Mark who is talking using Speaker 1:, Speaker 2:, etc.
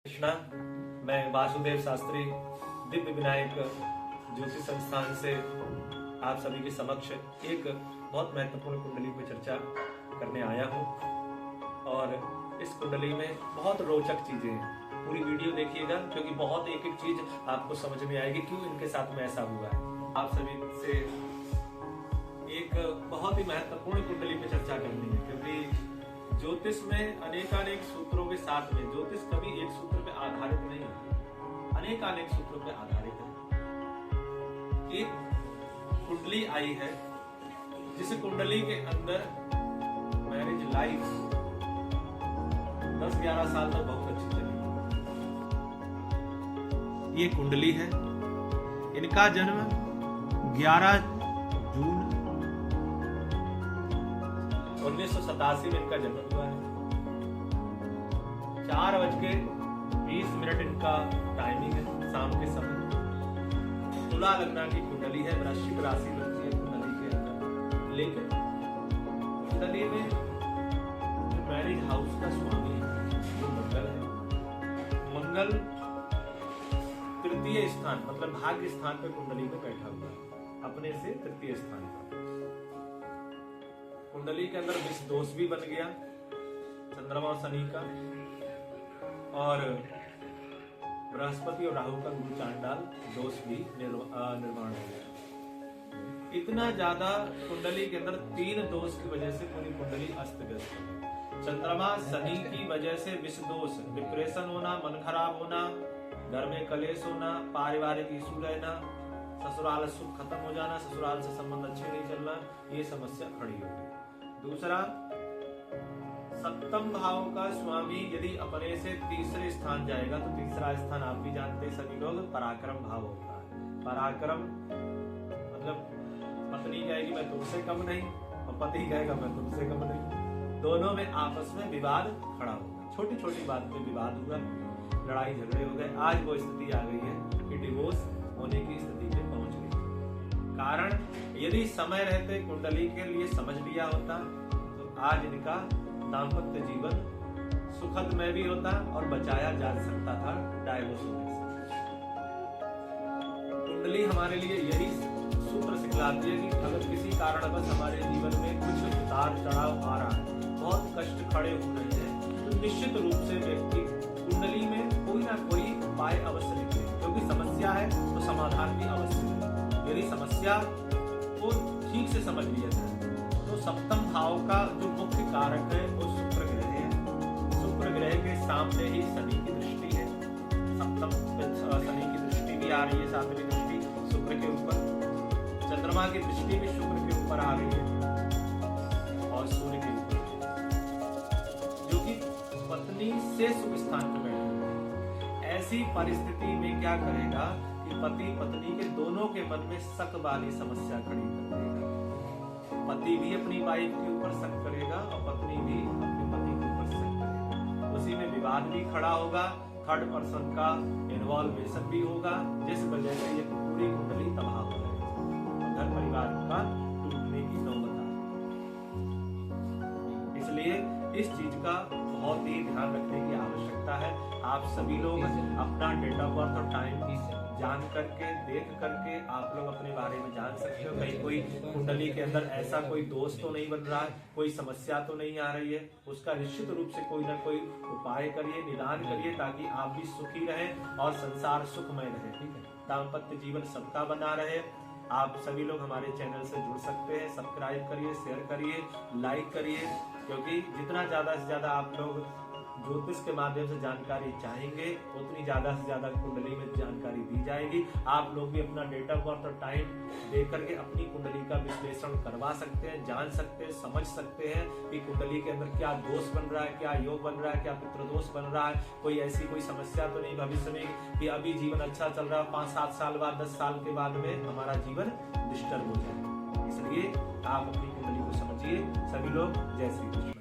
Speaker 1: कृष्णा। मैं वासुदेव शास्त्री दिव्य विनायक ज्योतिष संस्थान से आप सभी के समक्ष एक बहुत महत्वपूर्ण कुंडली पर चर्चा करने आया हूँ। और इस कुंडली में बहुत रोचक चीजें हैं। पूरी वीडियो देखिएगा क्योंकि बहुत एक एक चीज आपको समझ में आएगी क्यों इनके साथ में ऐसा हुआ है। आप सभी से एक बहुत ही महत्वपूर्ण कुंडली पर चर्चा करनी है क्योंकि ज्योतिष में अनेकानेक सूत्रों के साथ में ज्योतिष कभी एक सूत्र पे आधारित नहीं है, अनेकानेक सूत्रों पे आधारित है। एक कुंडली आई है जिस कुंडली के अंदर मैरिज लाइफ 10-11 साल तक बहुत अच्छी चली। ये कुंडली है, इनका जन्म 11 जून 1987 में इनका जन्म हुआ है। 4:20 इनका टाइमिंग है शाम के समय। तुला लग्न की कुंडली है, वृश्चिक राशि बनती है कुंडली के अंदर। लेकिन कुंडली में मैरिज हाउस का स्वामी जो मंगल है, मंगल तृतीय स्थान मतलब भाग्य स्थान पर कुंडली में बैठा हुआ है, अपने से तृतीय स्थान पर। कुंडली के अंदर विष दोष भी बन गया चंद्रमा और शनि का, और बृहस्पति और राहु का गुरु चांडाल दोष भी निर्माण हो गया। इतना ज्यादा कुंडली के अंदर 3 दोष की वजह से पूरी कुंडली अस्त व्यस्त है। चंद्रमा शनि की वजह से विष दोष, डिप्रेशन होना, मन खराब होना, घर में कलेश होना, पारिवारिक इशू रहना, ससुराल सुख खत्म हो जाना, ससुराल से संबंध अच्छे नहीं चलना, ये समस्या खड़ी हो गई। दूसरा, सप्तम भाव का स्वामी यदि अपने से तीसरे स्थान जाएगा तो तीसरा स्थान आप भी जानते हैं सभी लोग पराक्रम भाव होता है। पराक्रम मतलब पत्नी कहेगी मैं तुमसे कम नहीं और पति कहेगा मैं तुमसे कम नहीं, दोनों में आपस में विवाद खड़ा होगा। छोटी छोटी बात पे विवाद हुआ, लड़ाई झगड़े हो गए। आज वो स्थिति आ गई है कि डिवोर्स होने की स्थिति पे पहुंच गई। कारण यदि समय रहते कुंडली के लिए समझ लिया होता तो आज इनका दाम्पत्य जीवन सुखद में भी होता और बचाया जा सकता था डाइवोर्स होने से। कुंडली हमारे लिए यही सूत्र सिखलाती है कि अगर किसी कारणवश हमारे जीवन में कुछ उतार चढ़ाव आ रहा है, बहुत कष्ट खड़े हो रहे हैं, तो निश्चित रूप से व्यक्ति कुंडली में कोई ना कोई उपाय अवश्य निकले, क्योंकि समस्या है तो समाधान भी अवश्य है। यदि समस्या को ठीक से समझ लिया जाए तो सप्तम भाव का जो मुख्य कारक है वो शुक्र ग्रह है। शुक्र ग्रह के सामने ही शनि की दृष्टि है। सप्तम शनि की दृष्टि भी आ रही है, सातवीं दृष्टि शुक्र के ऊपर। चंद्रमा की दृष्टि भी शुक्र के ऊपर आ रही है और सूर्य के ऊपर, जो कि पत्नी से शुभ स्थान पर बैठे। ऐसी परिस्थिति में क्या करेगा कि पति पत्नी के दोनों के मन में शक वाली समस्या खड़ी कर देगा। पति भी अपनी वाइफ के ऊपर शक करेगा और पत्नी भी अपने पति के ऊपर शक करेगा। उसी में विवाद भी खड़ा होगा, थर्ड पर्सन का इन्वॉल्वेशन भी होगा, जिस वजह से ये पूरी कुंडली तबाह हो जाएगी, घर परिवार का टूटने की नौबत आएगी। इसलिए इस चीज का बहुत ही ध्यान रखने की आवश्यकता है। आप सभी लोग अपना डेट ऑफ बर्थ और टाइम की जान करके देख करके आप लोग अपने बारे में जान सकते हो। कहीं कोई कुंडली के अंदर ऐसा कोई दोष तो नहीं बन रहा है, कोई समस्या तो नहीं आ रही है, उसका निश्चित रूप से कोई ना कोई उपाय करिए, निदान करिए, ताकि आप भी सुखी रहें और संसार सुखमय रहे। ठीक है, दाम्पत्य जीवन सबका बना रहे। आप सभी लोग हमारे चैनल से जुड़ सकते हैं। सब्सक्राइब करिए, शेयर करिए, लाइक करिए, क्योंकि जितना ज्यादा से ज्यादा आप लोग ज्योतिष के माध्यम से जानकारी चाहेंगे उतनी ज्यादा से ज्यादा कुंडली में जानकारी दी जाएगी। आप लोग भी अपना डेट ऑफ बर्थ और टाइम दे करके अपनी कुंडली का विश्लेषण करवा सकते हैं, जान सकते हैं, समझ सकते हैं कि कुंडली के अंदर क्या दोष बन रहा है, क्या योग बन रहा है, क्या पितृदोष बन रहा है, कोई ऐसी कोई समस्या तो नहीं भविष्य में कि अभी जीवन अच्छा चल रहा है, 5-7 साल बाद 10 साल के बाद में हमारा जीवन डिस्टर्ब हो जाए। इसलिए आप अपनी कुंडली को समझिए। सभी लोग जय श्री कृष्ण।